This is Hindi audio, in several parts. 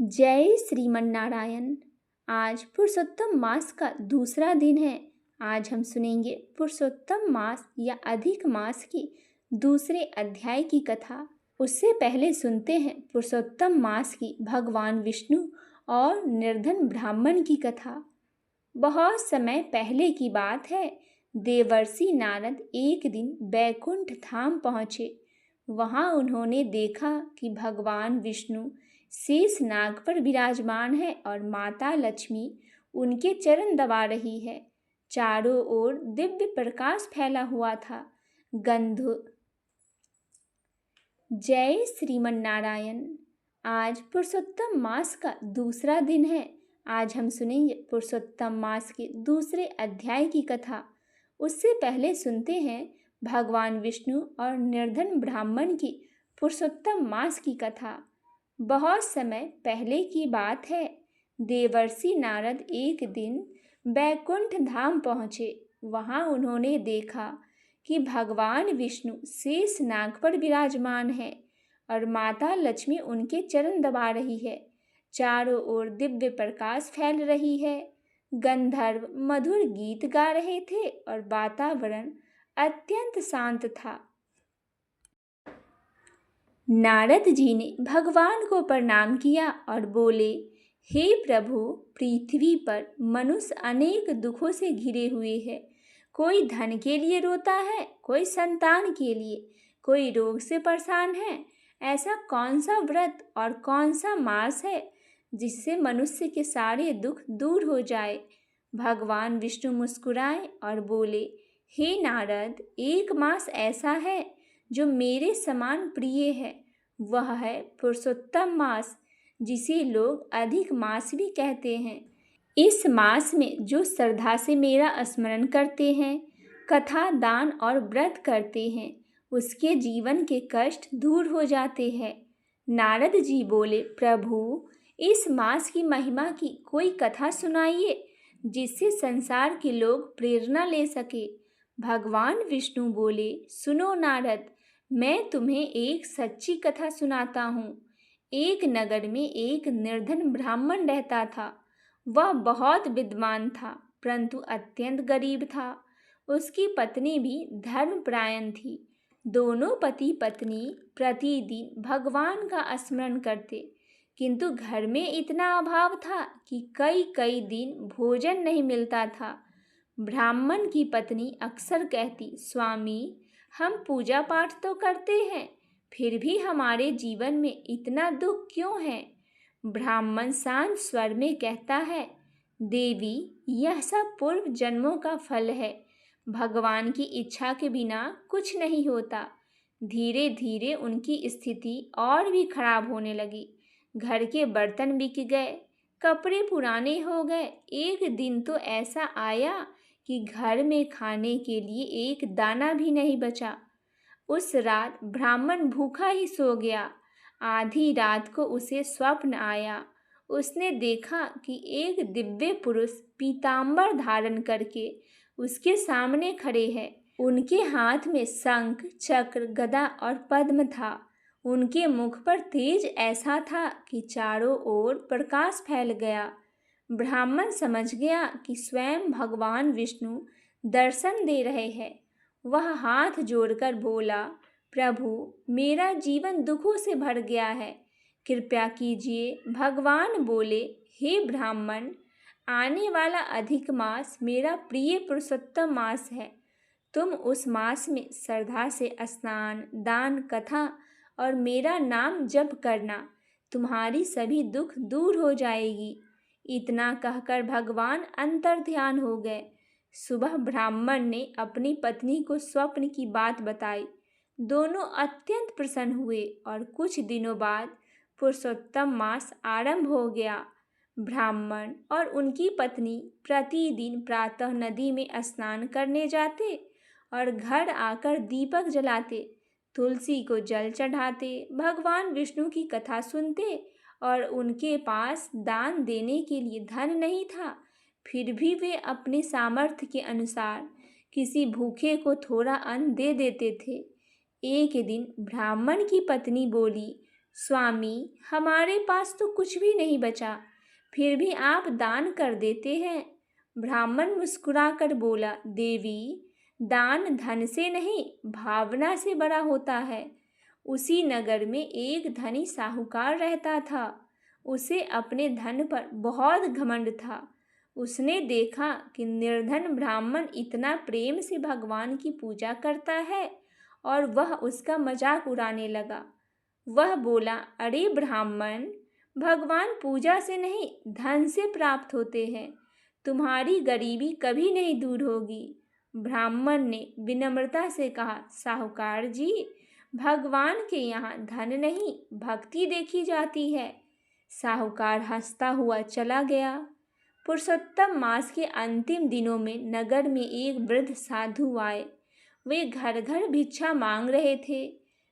जय श्रीमन नारायण। आज पुरुषोत्तम मास का दूसरा दिन है। आज हम सुनेंगे पुरुषोत्तम मास या अधिक मास की दूसरे अध्याय की कथा। उससे पहले सुनते हैं पुरुषोत्तम मास की भगवान विष्णु और निर्धन ब्राह्मण की कथा। बहुत समय पहले की बात है। देवर्षि नारद एक दिन बैकुंठ धाम पहुँचे। वहाँ उन्होंने देखा कि भगवान विष्णु शेष नाग पर विराजमान है और माता लक्ष्मी उनके चरण दबा रही है। चारों ओर दिव्य प्रकाश फैला हुआ था। गंध। जय श्रीमन नारायण। आज पुरुषोत्तम मास का दूसरा दिन है। आज हम सुनेंगे पुरुषोत्तम मास के दूसरे अध्याय की कथा। उससे पहले सुनते हैं भगवान विष्णु और निर्धन ब्राह्मण की पुरुषोत्तम मास की कथा। बहुत समय पहले की बात है। देवर्षि नारद एक दिन बैकुंठ धाम पहुँचे। वहाँ उन्होंने देखा कि भगवान विष्णु शेष नाग पर विराजमान है और माता लक्ष्मी उनके चरण दबा रही है। चारों ओर दिव्य प्रकाश फैल रही है। गंधर्व मधुर गीत गा रहे थे और वातावरण अत्यंत शांत था। नारद जी ने भगवान को प्रणाम किया और बोले, हे प्रभु, पृथ्वी पर मनुष्य अनेक दुखों से घिरे हुए हैं। कोई धन के लिए रोता है, कोई संतान के लिए, कोई रोग से परेशान है। ऐसा कौन सा व्रत और कौन सा मास है जिससे मनुष्य के सारे दुख दूर हो जाए। भगवान विष्णु मुस्कुराए और बोले, हे नारद, एक मास ऐसा है जो मेरे समान प्रिय है। वह है पुरुषोत्तम मास, जिसे लोग अधिक मास भी कहते हैं। इस मास में जो श्रद्धा से मेरा स्मरण करते हैं, कथा, दान और व्रत करते हैं, उसके जीवन के कष्ट दूर हो जाते हैं। नारद जी बोले, प्रभु, इस मास की महिमा की कोई कथा सुनाइए जिससे संसार के लोग प्रेरणा ले सके। भगवान विष्णु बोले, सुनो नारद, मैं तुम्हें एक सच्ची कथा सुनाता हूँ। एक नगर में एक निर्धन ब्राह्मण रहता था। वह बहुत विद्वान था, परंतु अत्यंत गरीब था। उसकी पत्नी भी धर्मपरायण थी। दोनों पति पत्नी प्रतिदिन भगवान का स्मरण करते, किंतु घर में इतना अभाव था कि कई कई दिन भोजन नहीं मिलता था। ब्राह्मण की पत्नी अक्सर कहती, स्वामी, हम पूजा पाठ तो करते हैं, फिर भी हमारे जीवन में इतना दुख क्यों है। ब्राह्मण शांत स्वर में कहता है, देवी, यह सब पूर्व जन्मों का फल है। भगवान की इच्छा के बिना कुछ नहीं होता। धीरे धीरे उनकी स्थिति और भी खराब होने लगी। घर के बर्तन बिक गए, कपड़े पुराने हो गए। एक दिन तो ऐसा आया कि घर में खाने के लिए एक दाना भी नहीं बचा। उस रात ब्राह्मण भूखा ही सो गया। आधी रात को उसे स्वप्न आया। उसने देखा कि एक दिव्य पुरुष पीतांबर धारण करके उसके सामने खड़े हैं। उनके हाथ में शंख, चक्र, गदा और पद्म था। उनके मुख पर तेज ऐसा था कि चारों ओर प्रकाश फैल गया। ब्राह्मण समझ गया कि स्वयं भगवान विष्णु दर्शन दे रहे हैं। वह हाथ जोड़कर बोला, प्रभु, मेरा जीवन दुखों से भर गया है, कृपया कीजिए। भगवान बोले, हे ब्राह्मण, आने वाला अधिक मास मेरा प्रिय पुरुषोत्तम मास है। तुम उस मास में श्रद्धा से स्नान, दान, कथा और मेरा नाम जप करना। तुम्हारी सभी दुख दूर हो जाएगी। इतना कहकर भगवान अंतर्ध्यान हो गए। सुबह ब्राह्मण ने अपनी पत्नी को स्वप्न की बात बताई। दोनों अत्यंत प्रसन्न हुए और कुछ दिनों बाद पुरुषोत्तम मास आरंभ हो गया। ब्राह्मण और उनकी पत्नी प्रतिदिन प्रातः नदी में स्नान करने जाते और घर आकर दीपक जलाते, तुलसी को जल चढ़ाते, भगवान विष्णु की कथा सुनते और उनके पास दान देने के लिए धन नहीं था, फिर भी वे अपने सामर्थ्य के अनुसार किसी भूखे को थोड़ा अन्न दे देते थे। एक दिन ब्राह्मण की पत्नी बोली, स्वामी, हमारे पास तो कुछ भी नहीं बचा, फिर भी आप दान कर देते हैं। ब्राह्मण मुस्कुराकर बोला, देवी, दान धन से नहीं, भावना से बड़ा होता है। उसी नगर में एक धनी साहूकार रहता था। उसे अपने धन पर बहुत घमंड था। उसने देखा कि निर्धन ब्राह्मण इतना प्रेम से भगवान की पूजा करता है और वह उसका मजाक उड़ाने लगा। वह बोला, अरे ब्राह्मण, भगवान पूजा से नहीं, धन से प्राप्त होते हैं। तुम्हारी गरीबी कभी नहीं दूर होगी। ब्राह्मण ने विनम्रता से कहा, साहूकार जी, भगवान के यहाँ धन नहीं, भक्ति देखी जाती है। साहूकार हंसता हुआ चला गया। पुरुषोत्तम मास के अंतिम दिनों में नगर में एक वृद्ध साधु आए। वे घर घर भिक्षा मांग रहे थे।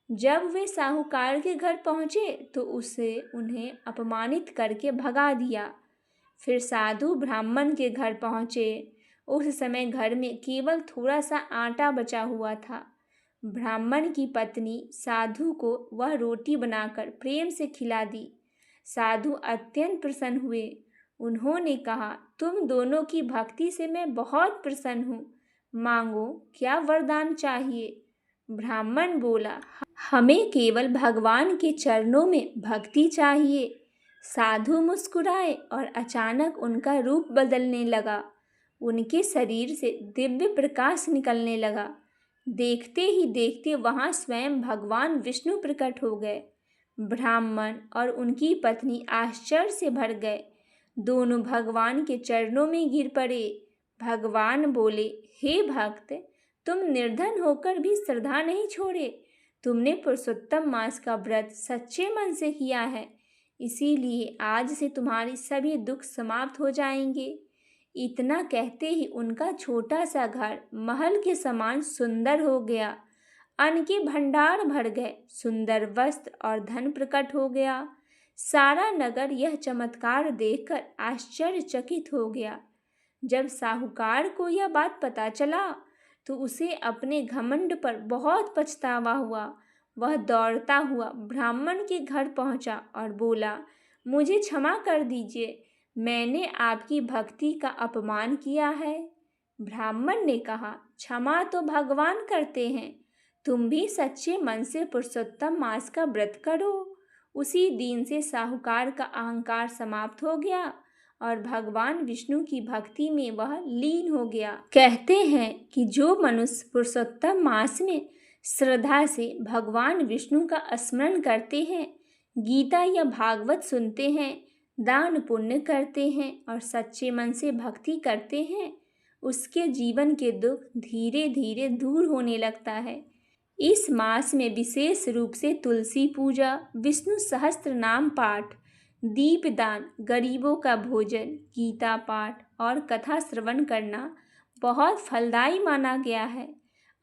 जब वे साहूकार के घर पहुंचे तो उसे उन्हें अपमानित करके भगा दिया। फिर साधु ब्राह्मण के घर पहुंचे। उस समय घर में केवल थोड़ा सा आटा बचा हुआ था। ब्राह्मण की पत्नी साधु को वह रोटी बनाकर प्रेम से खिला दी। साधु अत्यंत प्रसन्न हुए। उन्होंने कहा, तुम दोनों की भक्ति से मैं बहुत प्रसन्न हूँ। मांगो, क्या वरदान चाहिए? ब्राह्मण बोला, हमें केवल भगवान के चरणों में भक्ति चाहिए। साधु मुस्कुराए और अचानक उनका रूप बदलने लगा। उनके शरीर से दिव्य प्रकाश निकलने लगा। देखते ही देखते वहां स्वयं भगवान विष्णु प्रकट हो गए। ब्राह्मण और उनकी पत्नी आश्चर्य से भर गए। दोनों भगवान के चरणों में गिर पड़े। भगवान बोले, हे भक्त, तुम निर्धन होकर भी श्रद्धा नहीं छोड़े। तुमने पुरुषोत्तम मास का व्रत सच्चे मन से किया है, इसीलिए आज से तुम्हारे सभी दुख समाप्त हो जाएंगे। इतना कहते ही उनका छोटा सा घर महल के समान सुंदर हो गया। अन्न के भंडार भर गए, सुंदर वस्त्र और धन प्रकट हो गया। सारा नगर यह चमत्कार देखकर आश्चर्यचकित हो गया। जब साहूकार को यह बात पता चला तो उसे अपने घमंड पर बहुत पछतावा हुआ। वह दौड़ता हुआ ब्राह्मण के घर पहुंचा और बोला, मुझे क्षमा कर दीजिए, मैंने आपकी भक्ति का अपमान किया है। ब्राह्मण ने कहा, क्षमा तो भगवान करते हैं, तुम भी सच्चे मन से पुरुषोत्तम मास का व्रत करो। उसी दिन से साहूकार का अहंकार समाप्त हो गया और भगवान विष्णु की भक्ति में वह लीन हो गया। कहते हैं कि जो मनुष्य पुरुषोत्तम मास में श्रद्धा से भगवान विष्णु का स्मरण करते हैं, गीता या भागवत सुनते हैं, दान पुण्य करते हैं और सच्चे मन से भक्ति करते हैं, उसके जीवन के दुख धीरे धीरे दूर होने लगता है। इस मास में विशेष रूप से तुलसी पूजा, विष्णु सहस्त्र नाम पाठ, दीपदान, गरीबों का भोजन, गीता पाठ और कथा श्रवण करना बहुत फलदायी माना गया है।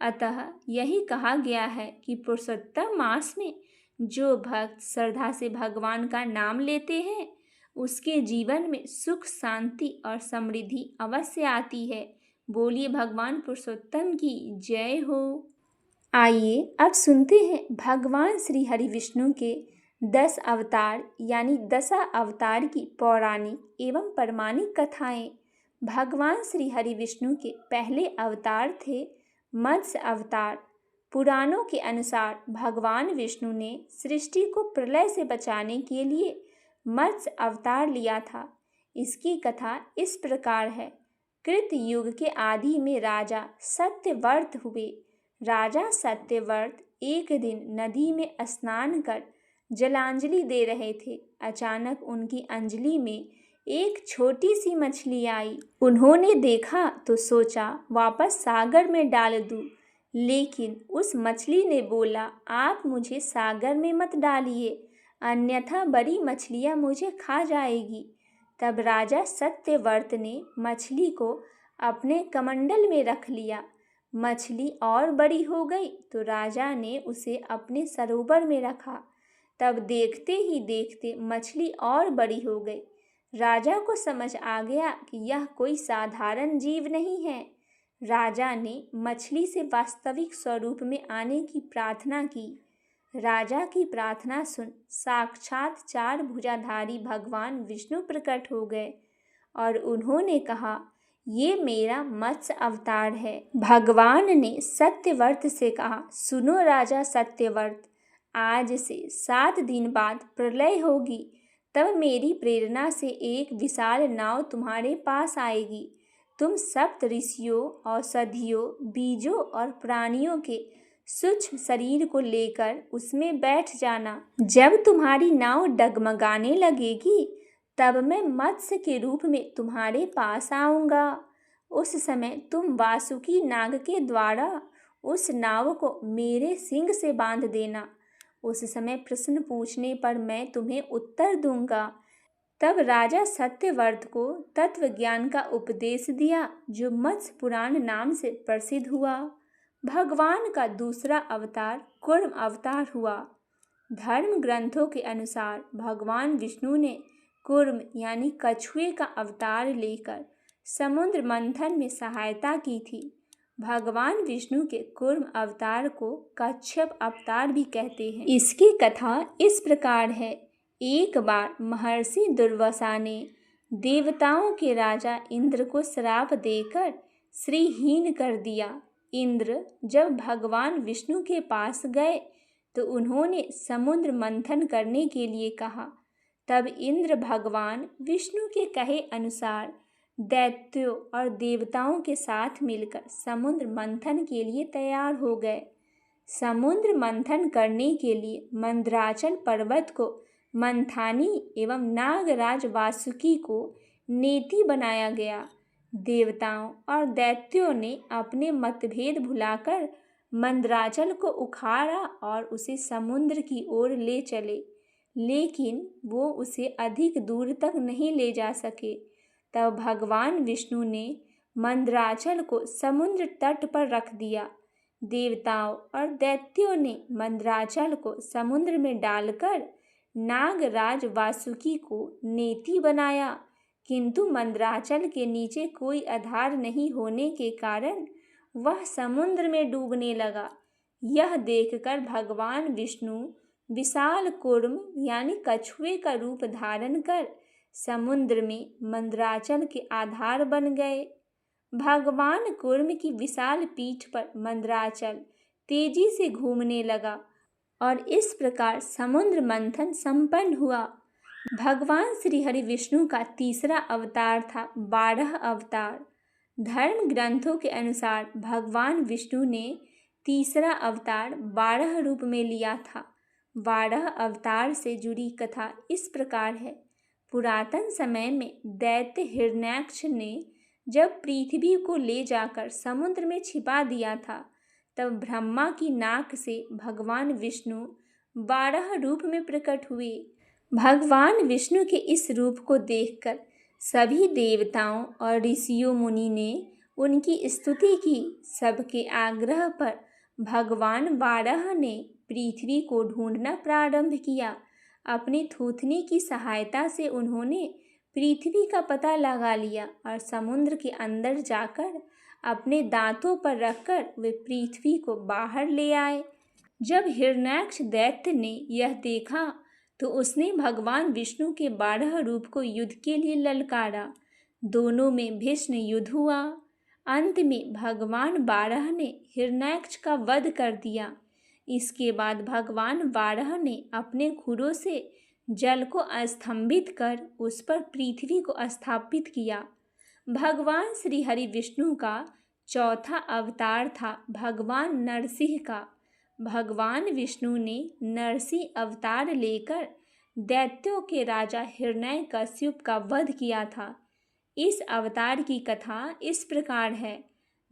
अतः यही कहा गया है कि पुरुषोत्तम मास में जो भक्त श्रद्धा से भगवान का नाम लेते हैं, उसके जीवन में सुख, शांति और समृद्धि अवश्य आती है। बोलिए भगवान पुरुषोत्तम की जय हो। आइए अब सुनते हैं भगवान श्री हरि विष्णु के 10 अवतार यानी दशा अवतार की पौराणिक एवं प्रमाणिक कथाएं। भगवान श्री हरि विष्णु के पहले अवतार थे मत्स्य अवतार। पुराणों के अनुसार भगवान विष्णु ने सृष्टि को प्रलय से बचाने के लिए मत्स्य अवतार लिया था। इसकी कथा इस प्रकार है। कृत युग के आदि में राजा सत्यव्रत हुए। राजा सत्यव्रत एक दिन नदी में स्नान कर जलांजलि दे रहे थे। अचानक उनकी अंजलि में एक छोटी सी मछली आई। उन्होंने देखा तो सोचा वापस सागर में डाल दूं, लेकिन उस मछली ने बोला, आप मुझे सागर में मत डालिए, अन्यथा बड़ी मछलियाँ मुझे खा जाएगी। तब राजा सत्यव्रत ने मछली को अपने कमंडल में रख लिया। मछली और बड़ी हो गई तो राजा ने उसे अपने सरोवर में रखा। तब देखते ही देखते मछली और बड़ी हो गई। राजा को समझ आ गया कि यह कोई साधारण जीव नहीं है। राजा ने मछली से वास्तविक स्वरूप में आने की प्रार्थना की। राजा की प्रार्थना सुन साक्षात 4 भुजाधारी भगवान विष्णु प्रकट हो गए और उन्होंने कहा, ये मेरा मत्स्य अवतार है। भगवान ने सत्यव्रत से कहा, सुनो राजा सत्यव्रत, आज से 7 दिन बाद प्रलय होगी। तब मेरी प्रेरणा से एक विशाल नाव तुम्हारे पास आएगी। तुम सप्त ऋषियों, औषधियों, बीजों और प्राणियों के सूक्ष्म शरीर को लेकर उसमें बैठ जाना। जब तुम्हारी नाव डगमगाने लगेगी तब मैं मत्स्य के रूप में तुम्हारे पास आऊँगा। उस समय तुम वासुकी नाग के द्वारा उस नाव को मेरे सींग से बांध देना। उस समय प्रश्न पूछने पर मैं तुम्हें उत्तर दूंगा। तब राजा सत्यव्रत को तत्व ज्ञान का उपदेश दिया, जो मत्स्य पुराण नाम से प्रसिद्ध हुआ। भगवान का दूसरा अवतार कूर्म अवतार हुआ। धर्म ग्रंथों के अनुसार भगवान विष्णु ने कूर्म यानी कछुए का अवतार लेकर समुद्र मंथन में सहायता की थी। भगवान विष्णु के कूर्म अवतार को कच्छप अवतार भी कहते हैं। इसकी कथा इस प्रकार है। एक बार महर्षि दुर्वासा ने देवताओं के राजा इंद्र को श्राप देकर श्रीहीन कर दिया। इंद्र जब भगवान विष्णु के पास गए तो उन्होंने समुद्र मंथन करने के लिए कहा। तब इंद्र भगवान विष्णु के कहे अनुसार दैत्यों और देवताओं के साथ मिलकर समुद्र मंथन के लिए तैयार हो गए। समुद्र मंथन करने के लिए मंदराचल पर्वत को मंथानी एवं नागराज वासुकी को नेति बनाया गया। देवताओं और दैत्यों ने अपने मतभेद भुलाकर मंदराचल को उखाड़ा और उसे समुद्र की ओर ले चले, लेकिन वो उसे अधिक दूर तक नहीं ले जा सके। तब भगवान विष्णु ने मंदराचल को समुद्र तट पर रख दिया। देवताओं और दैत्यों ने मंदराचल को समुद्र में डालकर नागराज वासुकी को नेति बनाया, किंतु मंदराचल के नीचे कोई आधार नहीं होने के कारण वह समुद्र में डूबने लगा। यह देखकर भगवान विष्णु विशाल कूर्म यानी कछुए का रूप धारण कर समुद्र में मंदराचल के आधार बन गए। भगवान कूर्म की विशाल पीठ पर मंदराचल तेजी से घूमने लगा और इस प्रकार समुद्र मंथन संपन्न हुआ। भगवान श्री हरि विष्णु का तीसरा अवतार था 12 अवतार। धर्म ग्रंथों के अनुसार भगवान विष्णु ने तीसरा अवतार 12 रूप में लिया था। 12 अवतार से जुड़ी कथा इस प्रकार है। पुरातन समय में दैत्य हिरण्याक्ष ने जब पृथ्वी को ले जाकर समुद्र में छिपा दिया था, तब ब्रह्मा की नाक से भगवान विष्णु 12 रूप में प्रकट हुए। भगवान विष्णु के इस रूप को देखकर सभी देवताओं और ऋषियों मुनि ने उनकी स्तुति की। सबके आग्रह पर भगवान 12 ने पृथ्वी को ढूंढना प्रारंभ किया। अपनी थूथनी की सहायता से उन्होंने पृथ्वी का पता लगा लिया और समुद्र के अंदर जाकर अपने दांतों पर रखकर वे पृथ्वी को बाहर ले आए। जब हिरण्याक्ष दैत्य ने यह देखा तो उसने भगवान विष्णु के 12 रूप को युद्ध के लिए ललकारा। दोनों में भीषण युद्ध हुआ। अंत में भगवान 12 ने हिरण्याक्ष का वध कर दिया। इसके बाद भगवान 12 ने अपने खुरों से जल को स्तंभित कर उस पर पृथ्वी को स्थापित किया। भगवान श्री हरि विष्णु का चौथा अवतार था भगवान नरसिंह का। भगवान विष्णु ने नरसिंह अवतार लेकर दैत्यों के राजा हिरण्यकश्यप का वध किया था। इस अवतार की कथा इस प्रकार है।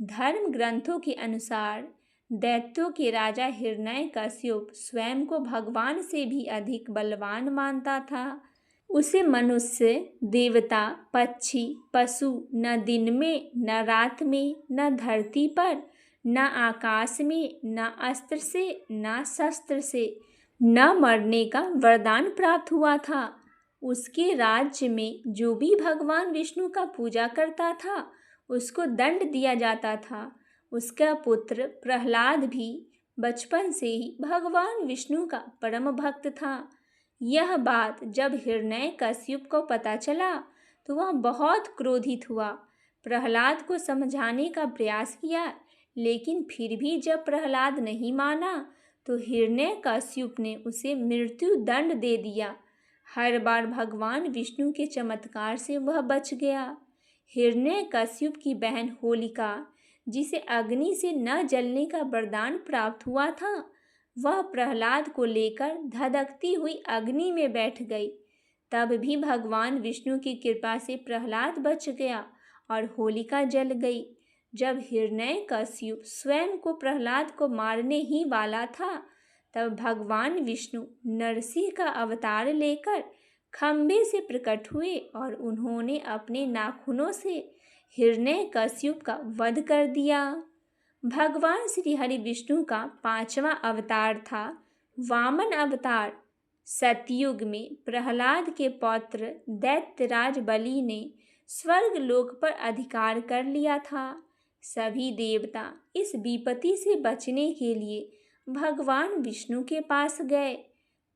धर्म ग्रंथों के अनुसार दैत्यों के राजा हिरण्यकश्यप स्वयं को भगवान से भी अधिक बलवान मानता था। उसे मनुष्य, देवता, पक्षी, पशु न दिन में, न रात में, न धरती पर, न आकाश में, न अस्त्र से, न शस्त्र से, न मरने का वरदान प्राप्त हुआ था। उसके राज्य में जो भी भगवान विष्णु का पूजा करता था उसको दंड दिया जाता था। उसका पुत्र प्रहलाद भी बचपन से ही भगवान विष्णु का परम भक्त था। यह बात जब हिरण्यकश्यप को पता चला तो वह बहुत क्रोधित हुआ। प्रहलाद को समझाने का प्रयास किया, लेकिन फिर भी जब प्रहलाद नहीं माना तो हिरण्यकश्यप ने उसे मृत्यु दंड दे दिया। हर बार भगवान विष्णु के चमत्कार से वह बच गया। हिरण्यकश्यप की बहन होलिका, जिसे अग्नि से न जलने का वरदान प्राप्त हुआ था, वह प्रहलाद को लेकर धधकती हुई अग्नि में बैठ गई। तब भी भगवान विष्णु की कृपा से प्रहलाद बच गया और होलिका जल गई। जब हिरण्यकश्यप स्वयं को प्रहलाद को मारने ही वाला था, तब भगवान विष्णु नरसिंह का अवतार लेकर खंभे से प्रकट हुए और उन्होंने अपने नाखूनों से हिरण्यकश्यप का वध कर दिया। भगवान श्री हरि विष्णु का 5वां अवतार था वामन अवतार। सतयुग में प्रहलाद के पौत्र दैत्यराज बलि ने स्वर्ग लोक पर अधिकार कर लिया था। सभी देवता इस विपत्ति से बचने के लिए भगवान विष्णु के पास गए।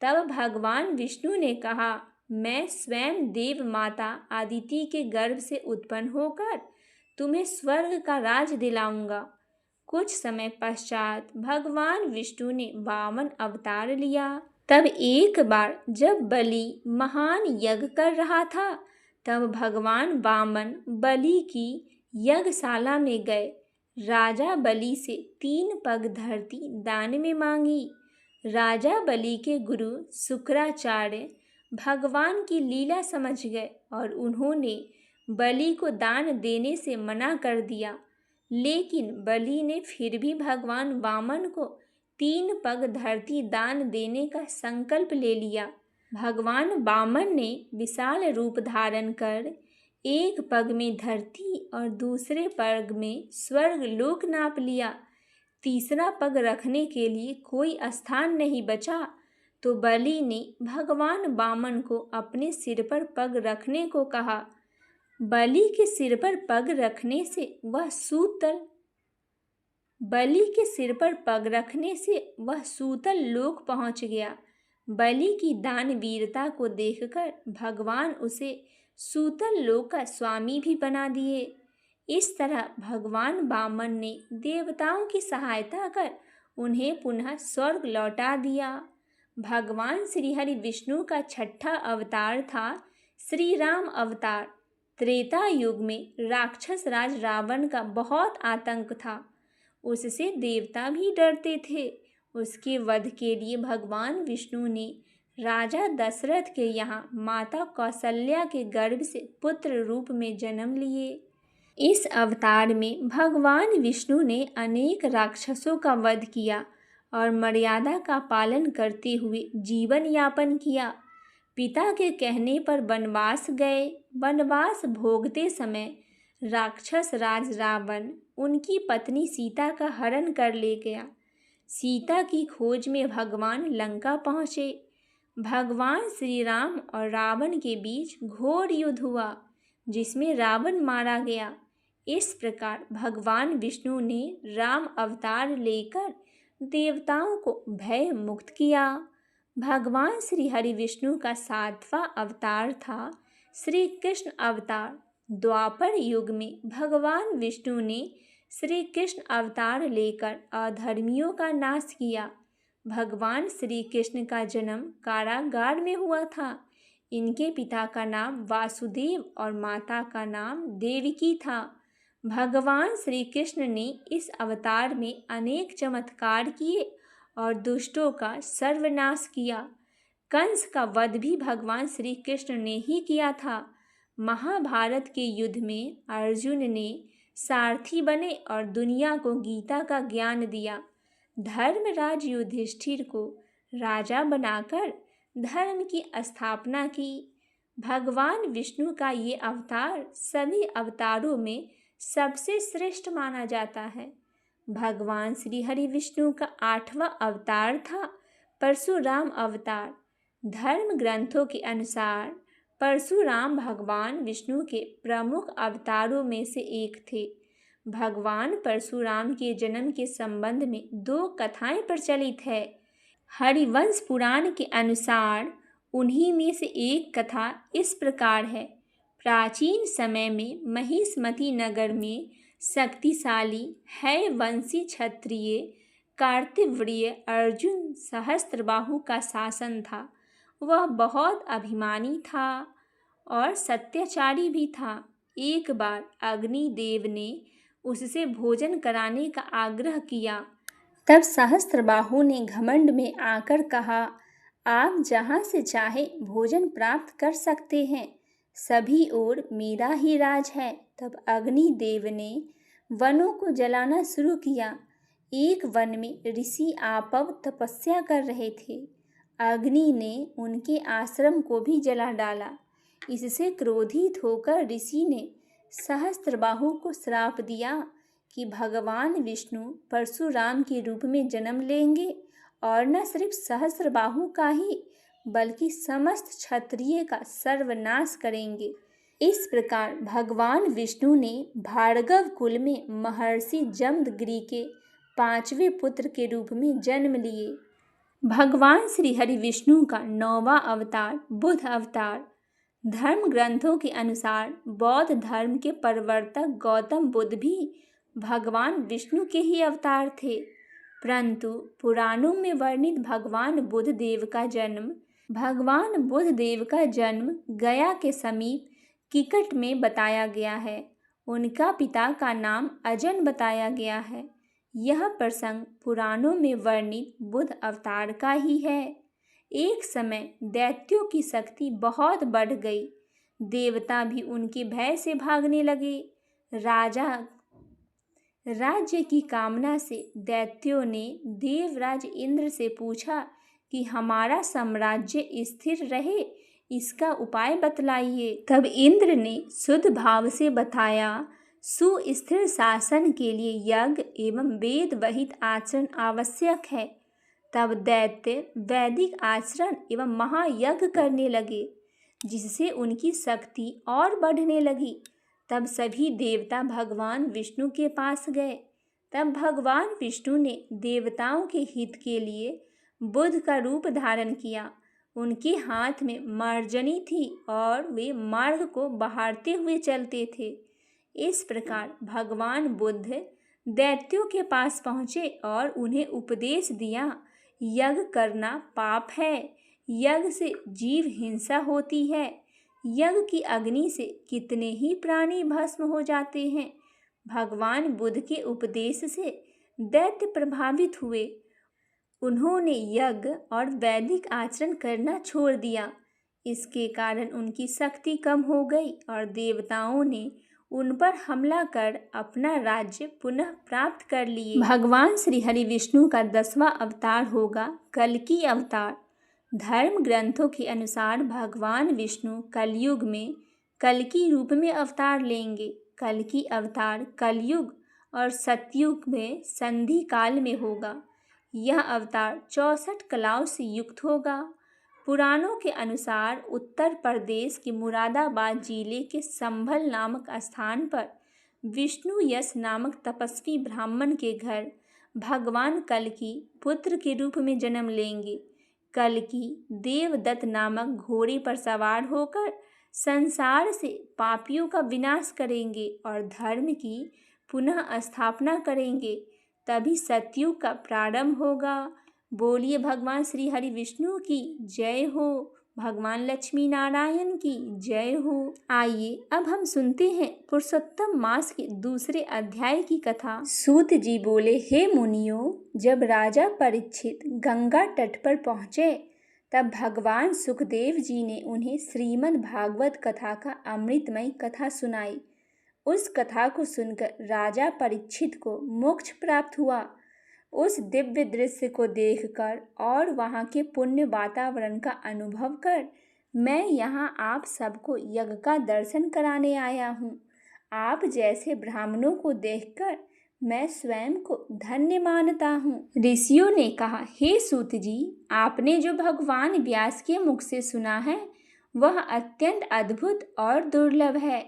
तब भगवान विष्णु ने कहा, मैं स्वयं देव माता आदिति के गर्भ से उत्पन्न होकर तुम्हें स्वर्ग का राज दिलाऊंगा। कुछ समय पश्चात भगवान विष्णु ने वामन अवतार लिया। तब एक बार जब बलि महान यज्ञ कर रहा था, तब भगवान वामन बलि की यज्ञशाला में गए। राजा बलि से 3 पग धरती दान में मांगी। राजा बलि के गुरु शुक्राचार्य भगवान की लीला समझ गए और उन्होंने बलि को दान देने से मना कर दिया। लेकिन बलि ने फिर भी भगवान वामन को 3 पग धरती दान देने का संकल्प ले लिया। भगवान वामन ने विशाल रूप धारण कर एक पग में धरती और दूसरे पग में स्वर्ग लोक नाप लिया। तीसरा पग रखने के लिए कोई स्थान नहीं बचा, तो बलि ने भगवान वामन को अपने सिर पर पग रखने को कहा। बलि के सिर पर पग रखने से वह सूतल लोक पहुंच गया। बलि की दान वीरता को देखकर भगवान उसे सूतल लोक का स्वामी भी बना दिए। इस तरह भगवान वामन ने देवताओं की सहायता कर उन्हें पुनः स्वर्ग लौटा दिया। भगवान श्री हरि विष्णु का 6ठा अवतार था श्री राम अवतार। त्रेता युग में राक्षस राज रावण का बहुत आतंक था। उससे देवता भी डरते थे। उसके वध के लिए भगवान विष्णु ने राजा दशरथ के यहाँ माता कौशल्या के गर्भ से पुत्र रूप में जन्म लिए। इस अवतार में भगवान विष्णु ने अनेक राक्षसों का वध किया और मर्यादा का पालन करते हुए जीवन यापन किया। पिता के कहने पर वनवास गए। वनवास भोगते समय राक्षस राज रावण उनकी पत्नी सीता का हरण कर ले गया। सीता की खोज में भगवान लंका पहुँचे। भगवान श्री राम और रावण के बीच घोर युद्ध हुआ, जिसमें रावण मारा गया। इस प्रकार भगवान विष्णु ने राम अवतार लेकर देवताओं को भय मुक्त किया। भगवान श्री हरि विष्णु का 7वां अवतार था श्री कृष्ण अवतार। द्वापर युग में भगवान विष्णु ने श्री कृष्ण अवतार लेकर अधर्मियों का नाश किया। भगवान श्री कृष्ण का जन्म कारागार में हुआ था। इनके पिता का नाम वासुदेव और माता का नाम देवकी था। भगवान श्री कृष्ण ने इस अवतार में अनेक चमत्कार किए और दुष्टों का सर्वनाश किया। कंस का वध भी भगवान श्री कृष्ण ने ही किया था। महाभारत के युद्ध में अर्जुन ने सारथी बने और दुनिया को गीता का ज्ञान दिया। धर्मराज युधिष्ठिर को राजा बनाकर धर्म की स्थापना की। भगवान विष्णु का ये अवतार सभी अवतारों में सबसे श्रेष्ठ माना जाता है। भगवान श्री हरि विष्णु का 8वां अवतार था परशुराम अवतार। धर्म ग्रंथों के अनुसार परशुराम भगवान विष्णु के प्रमुख अवतारों में से एक थे। भगवान परशुराम के जन्म के संबंध में 2 कथाएं प्रचलित है। हरिवंश पुराण के अनुसार उन्हीं में से एक कथा इस प्रकार है। प्राचीन समय में महिष्मती नगर में शक्तिशाली हैवंशी क्षत्रिय कार्तिव्रिय अर्जुन सहस्त्रबाहु का शासन था। वह बहुत अभिमानी था और सत्याचारी भी था। एक बार अग्निदेव ने उससे भोजन कराने का आग्रह किया। तब सहस्त्रबाहु ने घमंड में आकर कहा, आप जहाँ से चाहे भोजन प्राप्त कर सकते हैं, सभी ओर मेरा ही राज है। तब अग्निदेव ने वनों को जलाना शुरू किया। एक वन में ऋषि आपव तपस्या कर रहे थे। अग्नि ने उनके आश्रम को भी जला डाला। इससे क्रोधित होकर ऋषि ने सहस्त्रबाहु को श्राप दिया कि भगवान विष्णु परशुराम के रूप में जन्म लेंगे और न सिर्फ सहस्त्रबाहु का ही बल्कि समस्त क्षत्रिय का सर्वनाश करेंगे। इस प्रकार भगवान विष्णु ने भार्गव कुल में महर्षि जमदग्नि के 5वें पुत्र के रूप में जन्म लिए। भगवान श्री हरि विष्णु का 9वां अवतार बुद्ध अवतार। धर्म ग्रंथों के अनुसार बौद्ध धर्म के प्रवर्तक गौतम बुद्ध भी भगवान विष्णु के ही अवतार थे, परंतु पुराणों में वर्णित भगवान बुद्ध देव का जन्म गया के समीप किकट में बताया गया है। उनका पिता का नाम अजन बताया गया है। यह प्रसंग पुराणों में वर्णित बुद्ध अवतार का ही है। एक समय दैत्यों की शक्ति बहुत बढ़ गई। देवता भी उनके भय से भागने लगे। राज्य की कामना से दैत्यों ने देवराज इंद्र से पूछा कि हमारा साम्राज्य स्थिर रहे, इसका उपाय बतलाइए। तब इंद्र ने शुद्ध भाव से बताया, सुस्थिर शासन के लिए यज्ञ एवं वेद वहित आचरण आवश्यक है। तब दैत्य वैदिक आचरण एवं महायज्ञ करने लगे, जिससे उनकी शक्ति और बढ़ने लगी। तब सभी देवता भगवान विष्णु के पास गए। तब भगवान विष्णु ने देवताओं के हित के लिए बुद्ध का रूप धारण किया। उनके हाथ में मार्जनी थी और वे मार्ग को बहारते हुए चलते थे। इस प्रकार भगवान बुद्ध दैत्यों के पास पहुँचे और उन्हें उपदेश दिया, यज्ञ करना पाप है, यज्ञ से जीव हिंसा होती है, यज्ञ की अग्नि से कितने ही प्राणी भस्म हो जाते हैं। भगवान बुद्ध के उपदेश से दैत्य प्रभावित हुए। उन्होंने यज्ञ और वैदिक आचरण करना छोड़ दिया। इसके कारण उनकी शक्ति कम हो गई और देवताओं ने उन पर हमला कर अपना राज्य पुनः प्राप्त कर लिए। भगवान श्री हरि विष्णु का 10वां अवतार होगा कल्कि अवतार। धर्म ग्रंथों के अनुसार भगवान विष्णु कलयुग में कल्कि रूप में अवतार लेंगे। कल्कि अवतार कलयुग और सतयुग में संधि काल में होगा। यह अवतार 64 कलाओं से युक्त होगा। पुराणों के अनुसार उत्तर प्रदेश के मुरादाबाद जिले के संभल नामक स्थान पर विष्णु यश नामक तपस्वी ब्राह्मण के घर भगवान कल्कि पुत्र के रूप में जन्म लेंगे। कल्कि देवदत्त नामक घोड़े पर सवार होकर संसार से पापियों का विनाश करेंगे और धर्म की पुनः स्थापना करेंगे। तभी सतयुग का प्रारंभ होगा। बोलिए भगवान श्री हरि विष्णु की जय हो, भगवान लक्ष्मी नारायण की जय हो। आइए अब हम सुनते हैं पुरुषोत्तम मास के दूसरे अध्याय की कथा। सूत जी बोले, हे मुनियों, जब राजा परीक्षित गंगा तट पर पहुँचे तब भगवान सुखदेव जी ने उन्हें श्रीमद् भागवत कथा का अमृतमय कथा सुनाई। उस कथा को सुनकर राजा परीक्षित को मोक्ष प्राप्त हुआ। उस दिव्य दृश्य को देखकर और वहाँ के पुण्य वातावरण का अनुभव कर मैं यहाँ आप सबको यज्ञ का दर्शन कराने आया हूँ। आप जैसे ब्राह्मणों को देखकर मैं स्वयं को धन्य मानता हूँ। ऋषियों ने कहा, हे सूत जी, आपने जो भगवान व्यास के मुख से सुना है वह अत्यंत अद्भुत और दुर्लभ है।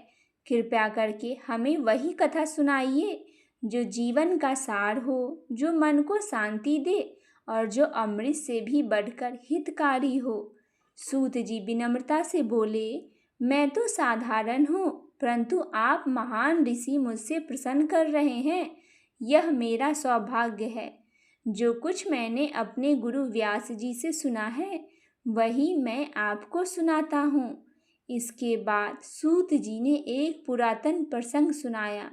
कृपया करके हमें वही कथा सुनाइए जो जीवन का सार हो, जो मन को शांति दे और जो अमृत से भी बढ़कर हितकारी हो। सूत जी विनम्रता से बोले, मैं तो साधारण हूँ, परंतु आप महान ऋषि मुझसे प्रसन्न कर रहे हैं। यह मेरा सौभाग्य है। जो कुछ मैंने अपने गुरु व्यास जी से सुना है वही मैं आपको सुनाता हूँ। इसके बाद सूत जी ने एक पुरातन प्रसंग सुनाया।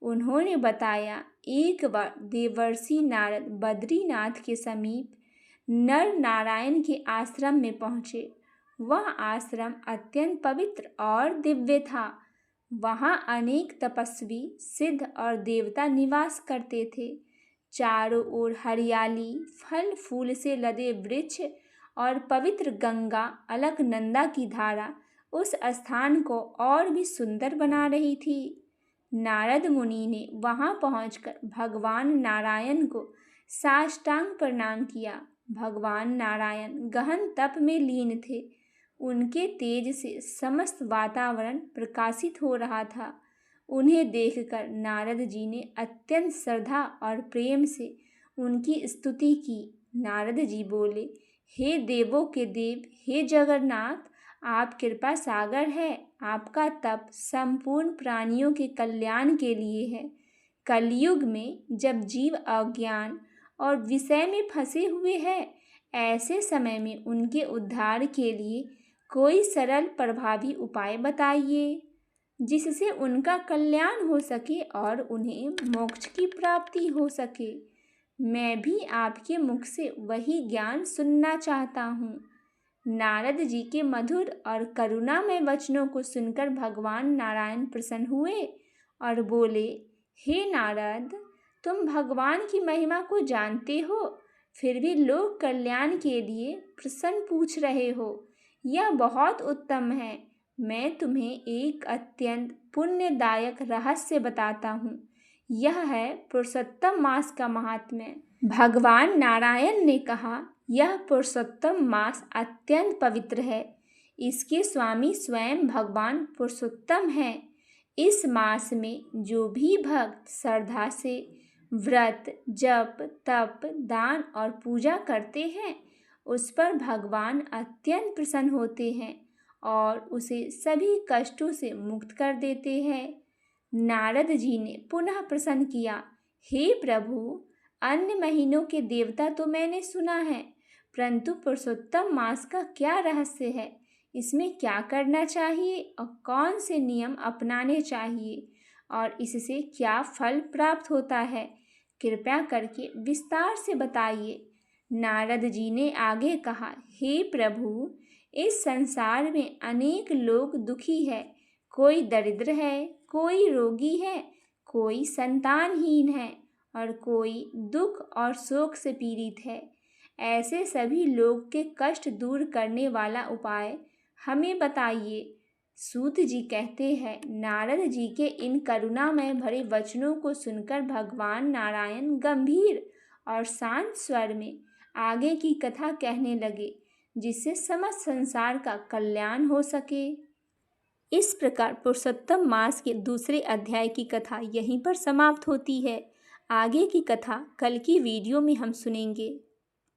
उन्होंने बताया, एक बार देवर्षि नारद बद्रीनाथ के समीप नर नारायण के आश्रम में पहुँचे। वह आश्रम अत्यंत पवित्र और दिव्य था। वहाँ अनेक तपस्वी, सिद्ध और देवता निवास करते थे। चारों ओर हरियाली, फल फूल से लदे वृक्ष और पवित्र गंगा अलकनंदा की धारा उस स्थान को और भी सुंदर बना रही थी। नारद मुनि ने वहां पहुंचकर भगवान नारायण को साष्टांग प्रणाम किया। भगवान नारायण गहन तप में लीन थे। उनके तेज से समस्त वातावरण प्रकाशित हो रहा था। उन्हें देखकर नारद जी ने अत्यंत श्रद्धा और प्रेम से उनकी स्तुति की। नारद जी बोले, हे देवों के देव, हे जगन्नाथ, आप कृपा सागर है। आपका तप संपूर्ण प्राणियों के कल्याण के लिए है। कलयुग में जब जीव अज्ञान और विषय में फंसे हुए हैं, ऐसे समय में उनके उद्धार के लिए कोई सरल प्रभावी उपाय बताइए जिससे उनका कल्याण हो सके और उन्हें मोक्ष की प्राप्ति हो सके। मैं भी आपके मुख से वही ज्ञान सुनना चाहता हूँ। नारद जी के मधुर और करुणामय वचनों को सुनकर भगवान नारायण प्रसन्न हुए और बोले, हे नारद, तुम भगवान की महिमा को जानते हो, फिर भी लोक कल्याण के लिए प्रश्न पूछ रहे हो। यह बहुत उत्तम है। मैं तुम्हें एक अत्यंत पुण्यदायक रहस्य बताता हूँ। यह है पुरुषोत्तम मास का महात्म्य। भगवान नारायण ने कहा, यह पुरुषोत्तम मास अत्यंत पवित्र है। इसके स्वामी स्वयं भगवान पुरुषोत्तम हैं। इस मास में जो भी भक्त श्रद्धा से व्रत, जप, तप, दान और पूजा करते हैं, उस पर भगवान अत्यंत प्रसन्न होते हैं और उसे सभी कष्टों से मुक्त कर देते हैं। नारद जी ने पुनः प्रश्न किया, हे प्रभु, अन्य महीनों के देवता तो मैंने सुना है, परंतु पुरुषोत्तम मास का क्या रहस्य है? इसमें क्या करना चाहिए और कौन से नियम अपनाने चाहिए और इससे क्या फल प्राप्त होता है? कृपया करके विस्तार से बताइए। नारद जी ने आगे कहा, हे प्रभु, इस संसार में अनेक लोग दुखी है। कोई दरिद्र है, कोई रोगी है, कोई संतानहीन है और कोई दुख और शोक से पीड़ित है। ऐसे सभी लोग के कष्ट दूर करने वाला उपाय हमें बताइए। सूत जी कहते हैं, नारद जी के इन करुणामय भरे वचनों को सुनकर भगवान नारायण गंभीर और शांत स्वर में आगे की कथा कहने लगे, जिससे समस्त संसार का कल्याण हो सके। इस प्रकार पुरुषोत्तम मास के दूसरे अध्याय की कथा यहीं पर समाप्त होती है। आगे की कथा कल की वीडियो में हम सुनेंगे।